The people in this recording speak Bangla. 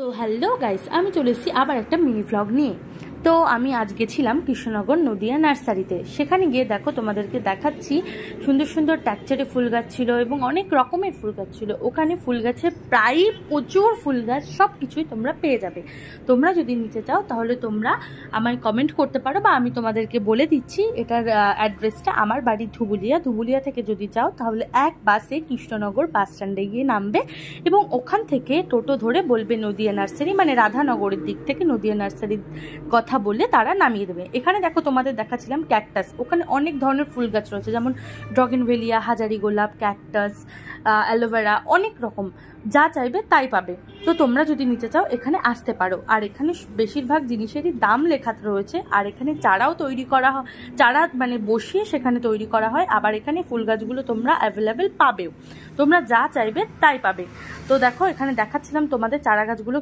তো হ্যালো গাইস, আমি চলে এসেছি আবার একটা মিনি ভ্লগ নিয়ে। তো আমি আজ গেছিলাম কৃষ্ণনগর নদিয়া নার্সারিতে। সেখানে গিয়ে দেখো তোমাদেরকে দেখাচ্ছি, সুন্দর সুন্দর ট্যাকচারে ফুল গাছ ছিল এবং অনেক রকমের ফুল গাছ ছিল। ওখানে ফুল গাছে প্রায় প্রচুর ফুল গাছ, সব কিছুই তোমরা পেয়ে যাবে। তোমরা যদি নিতে চাও তাহলে তোমরা আমায় কমেন্ট করতে পারো, বা আমি তোমাদেরকে বলে দিচ্ছি এটার অ্যাড্রেসটা। আমার বাড়ি ধুবুলিয়া থেকে যদি যাও তাহলে এক বাসে কৃষ্ণনগর বাস স্ট্যান্ডে গিয়ে নামবে এবং ওখান থেকে টোটো ধরে বলবে নদিয়া নার্সারি, মানে রাধানগরের দিক থেকে নদিয়া নার্সারির কথা বললে তারা নামিয়ে দেবে। এখানে দেখো তোমাদের দেখাচ্ছিলাম ক্যাকটাস, ওখানে অনেক ধরনের ফুল গাছ রয়েছে, যেমন ড্রাগনভেলিয়া, হাজারি গোলাপ, ক্যাকটাস, অ্যালোভেরা, অনেক রকম, যা চাইবে তাই পাবে। তো তোমরা যদি নিতে চাও এখানে আসতে পারো। আর এখানে বেশিরভাগ জিনিসেরই দাম লেখা রয়েছে। আর এখানে চারাও তৈরি করা হয়, চারা মানে বসিয়ে সেখানে তৈরি করা হয়। আবার এখানে ফুল গাছগুলো তোমরা অ্যাভেলেবেল পাবেও, তোমরা যা চাইবে তাই পাবে। তো দেখো এখানে দেখাচ্ছিলাম তোমাদের চারা গাছগুলো